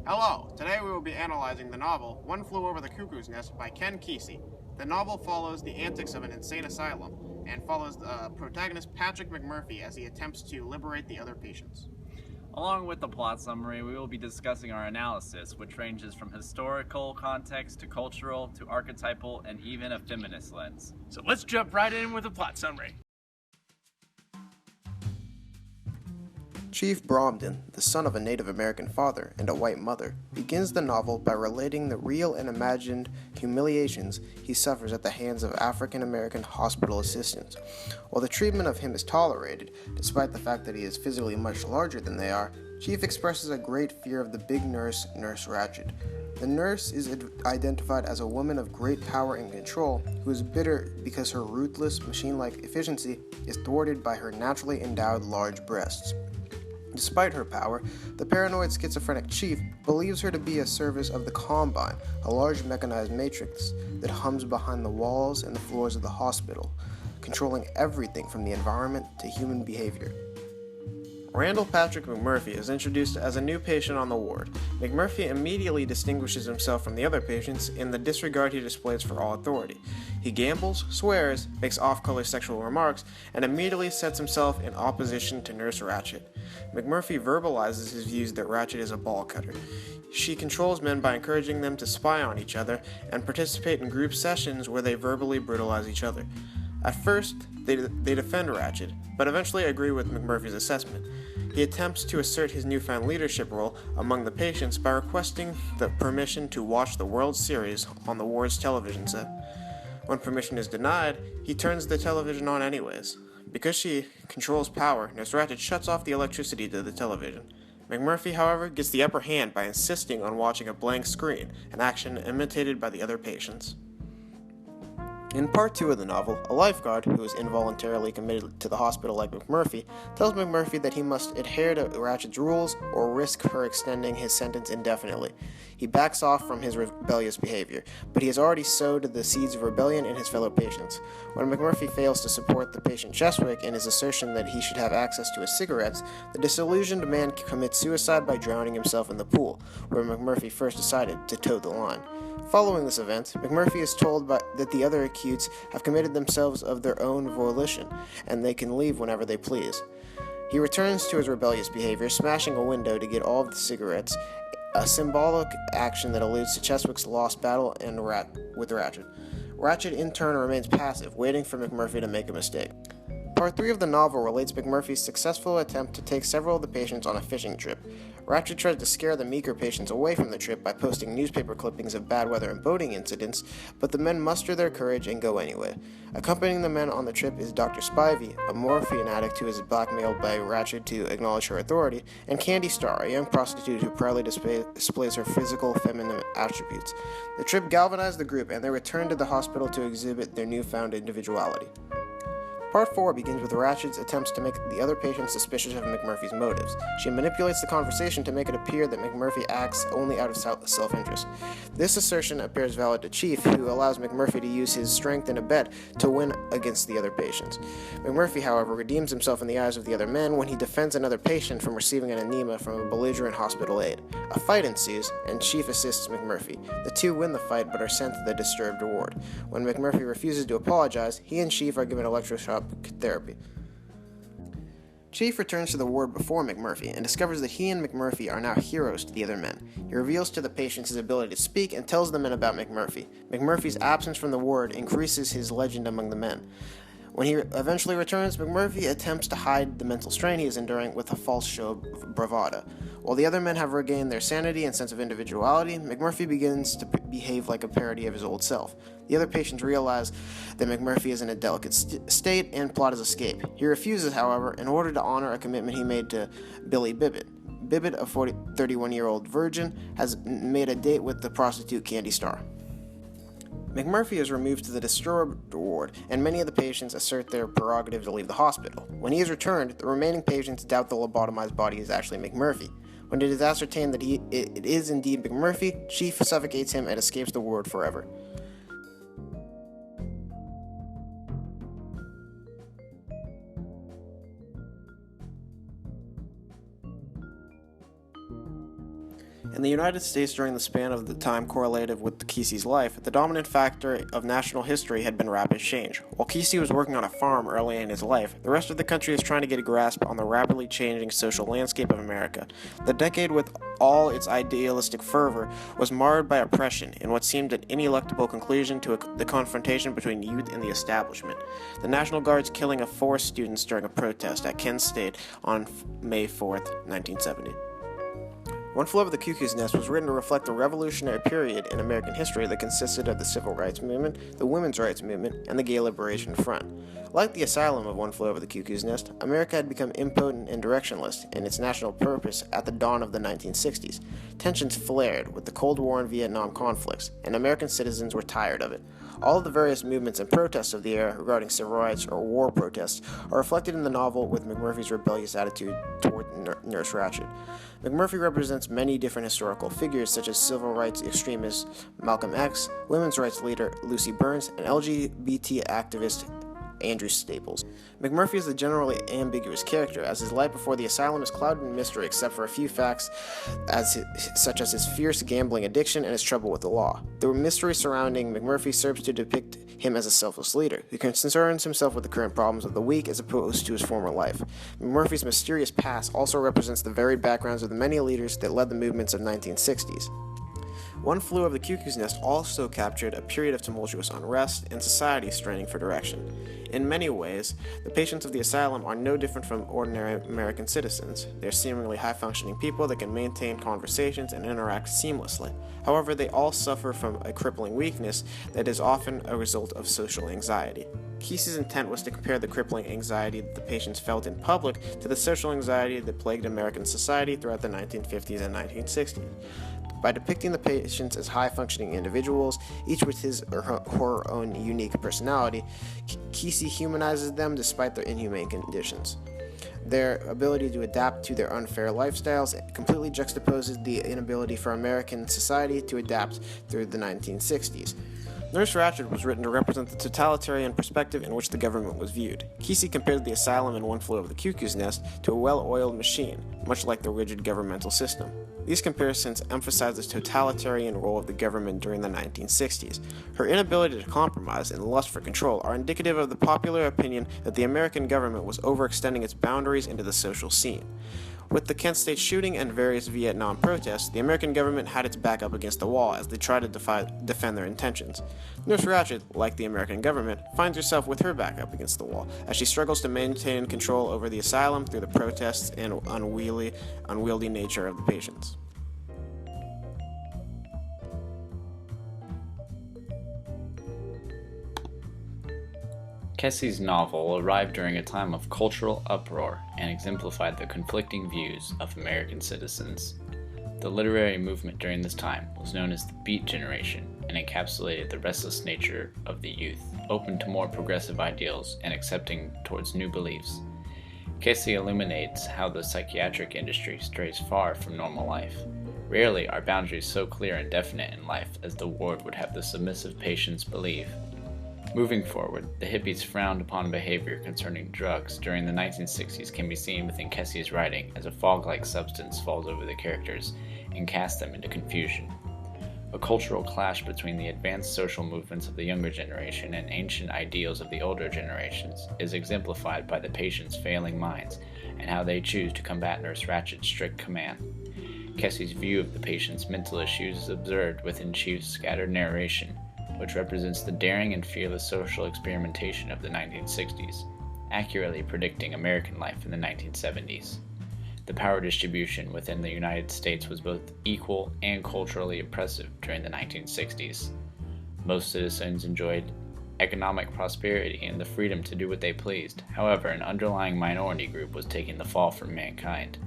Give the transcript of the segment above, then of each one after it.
Hello! Today we will be analyzing the novel One Flew Over the Cuckoo's Nest by Ken Kesey. The novel follows the antics of an insane asylum and follows the protagonist Patrick McMurphy as he attempts to liberate the other patients. Along with the plot summary, we will be discussing our analysis, which ranges from historical context to cultural to archetypal and even a feminist lens. So let's jump right in with a plot summary. Chief Bromden, the son of a Native American father and a white mother, begins the novel by relating the real and imagined humiliations he suffers at the hands of African American hospital assistants. While the treatment of him is tolerated, despite the fact that he is physically much larger than they are, Chief expresses a great fear of the big nurse, Nurse Ratched. The nurse is identified as a woman of great power and control who is bitter because her ruthless, machine-like efficiency is thwarted by her naturally endowed large breasts. Despite her power, the paranoid schizophrenic chief believes her to be a service of the Combine, a large mechanized matrix that hums behind the walls and the floors of the hospital, controlling everything from the environment to human behavior. Randall Patrick McMurphy is introduced as a new patient on the ward. McMurphy immediately distinguishes himself from the other patients in the disregard he displays for all authority. He gambles, swears, makes off-color sexual remarks, and immediately sets himself in opposition to Nurse Ratched. McMurphy verbalizes his views that Ratched is a ball cutter. She controls men by encouraging them to spy on each other and participate in group sessions where they verbally brutalize each other. At first, they defend Ratched, but eventually agree with McMurphy's assessment. He attempts to assert his newfound leadership role among the patients by requesting the permission to watch the World Series on the ward's television set. When permission is denied, he turns the television on anyways. Because she controls power, Nurse Ratched shuts off the electricity to the television. McMurphy, however, gets the upper hand by insisting on watching a blank screen, an action imitated by the other patients. In part 2 of the novel, a lifeguard, who is involuntarily committed to the hospital like McMurphy, tells McMurphy that he must adhere to Ratched's rules or risk her extending his sentence indefinitely. He backs off from his rebellious behavior, but he has already sowed the seeds of rebellion in his fellow patients. When McMurphy fails to support the patient Cheswick in his assertion that he should have access to his cigarettes, the disillusioned man commits suicide by drowning himself in the pool, where McMurphy first decided to toe the line. Following this event, McMurphy is told that the other accused have committed themselves of their own volition, and they can leave whenever they please. He returns to his rebellious behavior, smashing a window to get all of the cigarettes, a symbolic action that alludes to Cheswick's lost battle with Ratched. Ratched in turn remains passive, waiting for McMurphy to make a mistake. Part 3 of the novel relates McMurphy's successful attempt to take several of the patients on a fishing trip. Ratched tries to scare the meeker patients away from the trip by posting newspaper clippings of bad weather and boating incidents, but the men muster their courage and go anyway. Accompanying the men on the trip is Dr. Spivey, a morphine addict who is blackmailed by Ratched to acknowledge her authority, and Candy Star, a young prostitute who proudly displays her physical feminine attributes. The trip galvanized the group, and they return to the hospital to exhibit their newfound individuality. Part 4 begins with Ratched's attempts to make the other patients suspicious of McMurphy's motives. She manipulates the conversation to make it appear that McMurphy acts only out of self-interest. This assertion appears valid to Chief, who allows McMurphy to use his strength in a bet to win against the other patients. McMurphy, however, redeems himself in the eyes of the other men when he defends another patient from receiving an enema from a belligerent hospital aide. A fight ensues, and Chief assists McMurphy. The two win the fight but are sent to the disturbed ward. When McMurphy refuses to apologize, he and Chief are given electroshock therapy. Chief returns to the ward before McMurphy and discovers that he and McMurphy are now heroes to the other men. He reveals to the patients his ability to speak and tells the men about McMurphy. McMurphy's absence from the ward increases his legend among the men. When he eventually returns, McMurphy attempts to hide the mental strain he is enduring with a false show of bravado. While the other men have regained their sanity and sense of individuality, McMurphy begins to behave like a parody of his old self. The other patients realize that McMurphy is in a delicate state and plot his escape. He refuses, however, in order to honor a commitment he made to Billy Bibbit. Bibbit, a 31-year-old virgin, has made a date with the prostitute Candy Star. McMurphy is removed to the disturbed ward, and many of the patients assert their prerogative to leave the hospital. When he is returned, the remaining patients doubt the lobotomized body is actually McMurphy. When it is ascertained that it is indeed McMurphy, Chief suffocates him and escapes the ward forever. In the United States during the span of the time correlated with Kesey's life, the dominant factor of national history had been rapid change. While Kesey was working on a farm early in his life, the rest of the country is trying to get a grasp on the rapidly changing social landscape of America. The decade, with all its idealistic fervor, was marred by oppression in what seemed an ineluctable conclusion to the confrontation between youth and the establishment. The National Guard's killing of 4 students during a protest at Kent State on May 4th, 1970. One Flew Over the Cuckoo's Nest was written to reflect the revolutionary period in American history that consisted of the Civil Rights Movement, the Women's Rights Movement, and the Gay Liberation Front. Like the asylum of One Flew Over the Cuckoo's Nest, America had become impotent and directionless in its national purpose at the dawn of the 1960s. Tensions flared with the Cold War and Vietnam conflicts, and American citizens were tired of it. All of the various movements and protests of the era regarding civil rights or war protests are reflected in the novel, with McMurphy's rebellious attitude toward Nurse Ratched. McMurphy represents many different historical figures such as civil rights extremist Malcolm X, women's rights leader Lucy Burns, and LGBT activist Andrew Staples. McMurphy is a generally ambiguous character, as his life before the asylum is clouded in mystery except for a few facts such as his fierce gambling addiction and his trouble with the law. The mystery surrounding McMurphy serves to depict him as a selfless leader, who concerns himself with the current problems of the weak as opposed to his former life. McMurphy's mysterious past also represents the varied backgrounds of the many leaders that led the movements of the 1960s. One Flew Over the Cuckoo's Nest also captured a period of tumultuous unrest and society straining for direction. In many ways, the patients of the asylum are no different from ordinary American citizens. They're seemingly high-functioning people that can maintain conversations and interact seamlessly. However, they all suffer from a crippling weakness that is often a result of social anxiety. Kesey's intent was to compare the crippling anxiety that the patients felt in public to the social anxiety that plagued American society throughout the 1950s and 1960s. By depicting the patients as high-functioning individuals, each with his or her own unique personality, Kesey humanizes them despite their inhumane conditions. Their ability to adapt to their unfair lifestyles completely juxtaposes the inability for American society to adapt through the 1960s. Nurse Ratched was written to represent the totalitarian perspective in which the government was viewed. Kesey compared the asylum in One Flew Over the Cuckoo's Nest to a well-oiled machine, much like the rigid governmental system. These comparisons emphasize the totalitarian role of the government during the 1960s. Her inability to compromise and lust for control are indicative of the popular opinion that the American government was overextending its boundaries into the social scene. With the Kent State shooting and various Vietnam protests, the American government had its back up against the wall as they tried to defend their intentions. Nurse Ratched, like the American government, finds herself with her back up against the wall as she struggles to maintain control over the asylum through the protests and unwieldy nature of the patients. Kesey's novel arrived during a time of cultural uproar and exemplified the conflicting views of American citizens. The literary movement during this time was known as the Beat Generation and encapsulated the restless nature of the youth, open to more progressive ideals and accepting towards new beliefs. Kesey illuminates how the psychiatric industry strays far from normal life. Rarely are boundaries so clear and definite in life as the ward would have the submissive patients believe. Moving forward, the hippies' frowned upon behavior concerning drugs during the 1960s can be seen within Kesey's writing as a fog-like substance falls over the characters and casts them into confusion. A cultural clash between the advanced social movements of the younger generation and ancient ideals of the older generations is exemplified by the patients' failing minds and how they choose to combat Nurse Ratched's strict command. Kesey's view of the patient's mental issues is observed within Chief's scattered narration, which represents the daring and fearless social experimentation of the 1960s, accurately predicting American life in the 1970s. The power distribution within the United States was both equal and culturally oppressive during the 1960s. Most citizens enjoyed economic prosperity and the freedom to do what they pleased. However, an underlying minority group was taking the fall from mankind.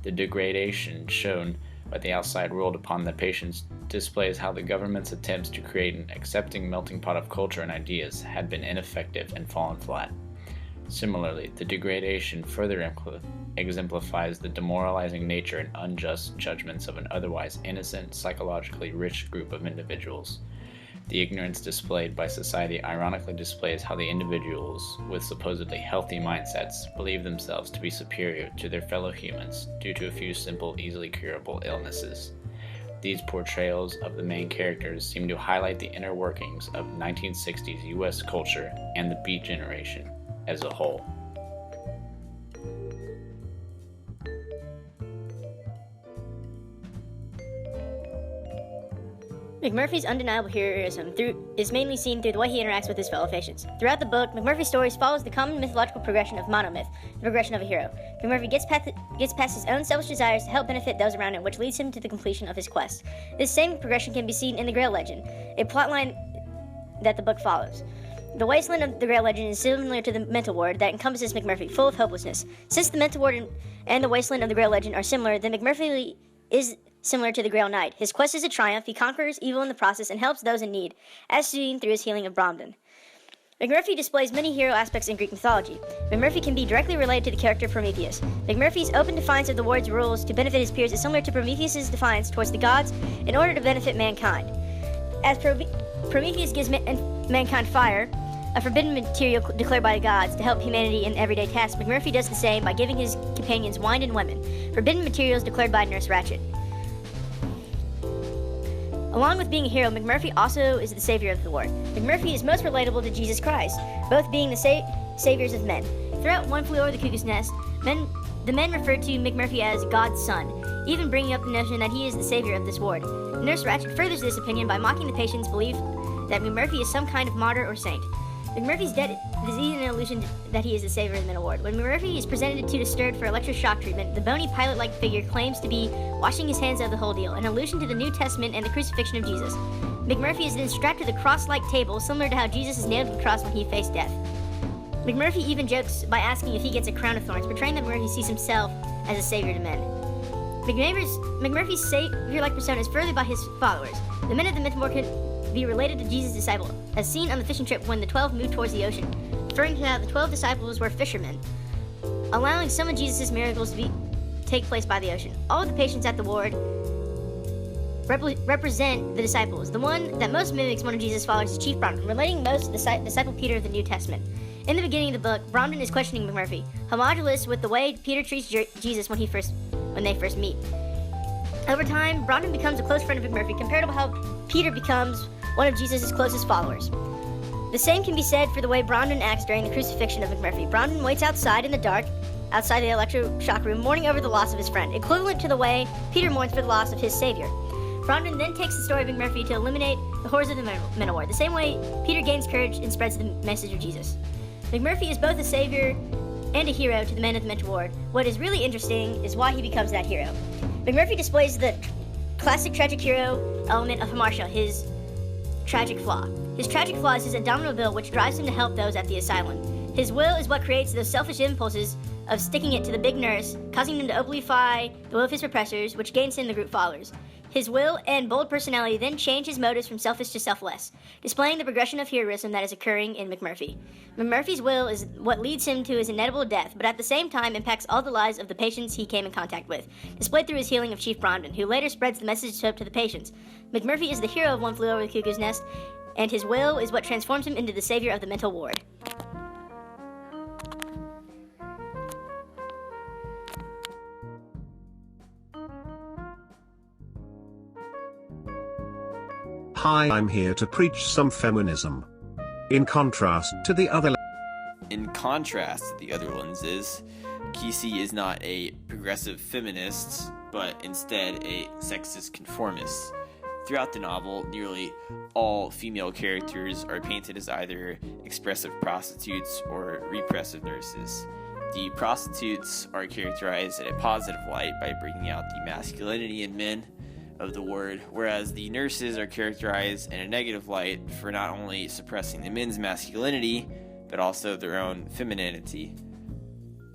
The degradation shown by the outside world upon the patients displays how the government's attempts to create an accepting melting pot of culture and ideas had been ineffective and fallen flat. Similarly, the degradation further exemplifies the demoralizing nature and unjust judgments of an otherwise innocent, psychologically rich group of individuals. The ignorance displayed by society ironically displays how the individuals with supposedly healthy mindsets believe themselves to be superior to their fellow humans due to a few simple, easily curable illnesses. These portrayals of the main characters seem to highlight the inner workings of 1960s US culture and the Beat generation as a whole. McMurphy's undeniable heroism is mainly seen through the way he interacts with his fellow patients. Throughout the book, McMurphy's stories follows the common mythological progression of monomyth, the progression of a hero. McMurphy gets past his own selfish desires to help benefit those around him, which leads him to the completion of his quest. This same progression can be seen in the Grail legend, a plotline that the book follows. The wasteland of the Grail legend is similar to the mental ward that encompasses McMurphy, full of hopelessness. Since the mental ward and the wasteland of the Grail legend are similar, then McMurphy is similar to the Grail Knight. His quest is a triumph. He conquers evil in the process and helps those in need, as seen through his healing of Bromden. McMurphy displays many hero aspects in Greek mythology. McMurphy can be directly related to the character Prometheus. McMurphy's open defiance of the ward's rules to benefit his peers is similar to Prometheus' defiance towards the gods in order to benefit mankind. As Prometheus gives mankind fire, a forbidden material declared by the gods, to help humanity in everyday tasks, McMurphy does the same by giving his companions wine and women, forbidden materials declared by Nurse Ratched. Along with being a hero, McMurphy also is the savior of the ward. McMurphy is most relatable to Jesus Christ, both being the saviors of men. Throughout One Flew Over the Cuckoo's Nest, the men refer to McMurphy as God's son, even bringing up the notion that he is the savior of this ward. Nurse Ratched furthers this opinion by mocking the patient's belief that McMurphy is some kind of martyr or saint. McMurphy's death is even an illusion that he is the savior of the mental ward. When McMurphy is presented to Disturbed for electroshock treatment, the bony pilot-like figure claims to be washing his hands of the whole deal, an allusion to the New Testament and the crucifixion of Jesus. McMurphy is then strapped to the cross-like table, similar to how Jesus is nailed to the cross when he faced death. McMurphy even jokes by asking if he gets a crown of thorns, portraying that McMurphy sees himself as a savior to men. McMurphy's savior-like persona is furthered by his followers. The men of the mental ward could be related to Jesus' disciple, as seen on the fishing trip when the 12 moved towards the ocean, referring to how the 12 disciples were fishermen, allowing some of Jesus' miracles to take place by the ocean. All of the patients at the ward represent the disciples. The one that most mimics one of Jesus' followers is Chief Bromden, relating most to the disciple Peter of the New Testament. In the beginning of the book, Bromden is questioning McMurphy, homologous with the way Peter treats Jesus when they first meet. Over time, Bromden becomes a close friend of McMurphy, compared to how Peter becomes one of Jesus' closest followers. The same can be said for the way Bromden acts during the crucifixion of McMurphy. Bromden waits outside in the dark, outside the electroshock room, mourning over the loss of his friend, equivalent to the way Peter mourns for the loss of his savior. Bromden then takes the story of McMurphy to eliminate the horrors of the mental ward, the same way Peter gains courage and spreads the message of Jesus. McMurphy is both a savior and a hero to the men of the mental ward. What is really interesting is why he becomes that hero. McMurphy displays the classic tragic hero element of Hamartia, his tragic flaw. His tragic flaw is his indomitable will, which drives him to help those at the asylum. His will is what creates those selfish impulses of sticking it to the big nurse, causing him to oblify the will of his repressors, which gains him the group followers. His will and bold personality then change his motives from selfish to selfless, displaying the progression of heroism that is occurring in McMurphy. McMurphy's will is what leads him to his inevitable death, but at the same time impacts all the lives of the patients he came in contact with, displayed through his healing of Chief Bromden, who later spreads the message of hope to the patients. McMurphy is the hero of One Flew Over the Cuckoo's Nest, and his will is what transforms him into the savior of the mental ward. Hi, I'm here to preach some feminism. In contrast to the other lenses, Kesey is not a progressive feminist, but instead a sexist conformist. Throughout the novel, nearly all female characters are painted as either expressive prostitutes or repressive nurses. The prostitutes are characterized in a positive light by bringing out the masculinity in men of the ward, whereas the nurses are characterized in a negative light for not only suppressing the men's masculinity, but also their own femininity.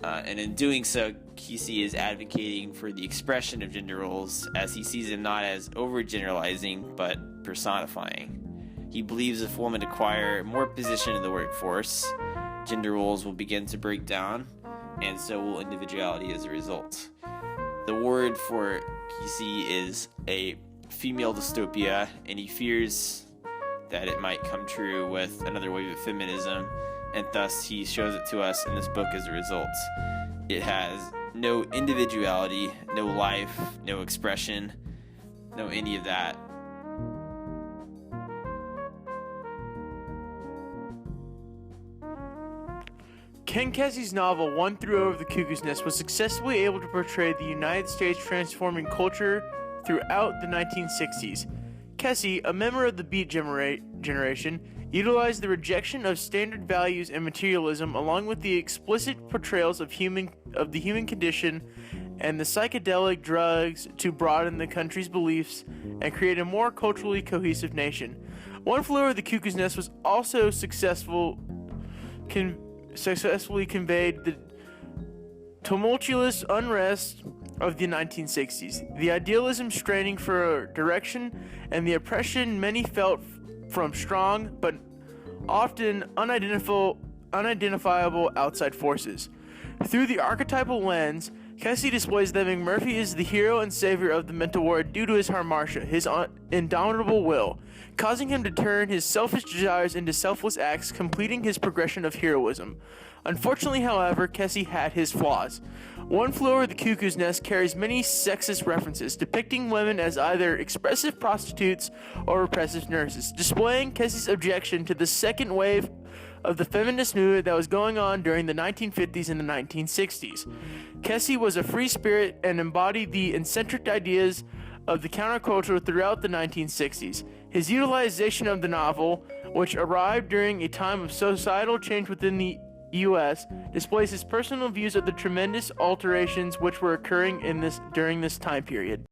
And in doing so, Kesey is advocating for the expression of gender roles, as he sees them not as overgeneralizing, but personifying. He believes if women acquire more position in the workforce, gender roles will begin to break down, and so will individuality as a result. The word for Kesey is a female dystopia, and he fears that it might come true with another wave of feminism, and thus he shows it to us in this book as a result. It has no individuality, no life, no expression, know any of that. Ken Kesey's novel One Flew Over the Cuckoo's Nest was successfully able to portray the United States transforming culture throughout the 1960s. Kesey, a member of the Beat generation, utilized the rejection of standard values and materialism along with the explicit portrayals of the human condition and the psychedelic drugs to broaden the country's beliefs and create a more culturally cohesive nation. One Flew Over the Cuckoo's Nest was also successfully conveyed the tumultuous unrest of the 1960s, the idealism straining for direction, and the oppression many felt from strong but often unidentifiable outside forces. Through the archetypal lens, Kesey displays that McMurphy is the hero and savior of the mental ward due to his hamartia, his indomitable will, causing him to turn his selfish desires into selfless acts, completing his progression of heroism. Unfortunately, however, Kesey had his flaws. One Flew Over the Cuckoo's Nest carries many sexist references, depicting women as either expressive prostitutes or repressive nurses, displaying Kesey's objection to the second wave of the feminist movement that was going on during the 1950s and the 1960s. Kesey was a free spirit and embodied the eccentric ideas of the counterculture throughout the 1960s. His utilization of the novel, which arrived during a time of societal change within the U.S., displays his personal views of the tremendous alterations which were occurring during this time period.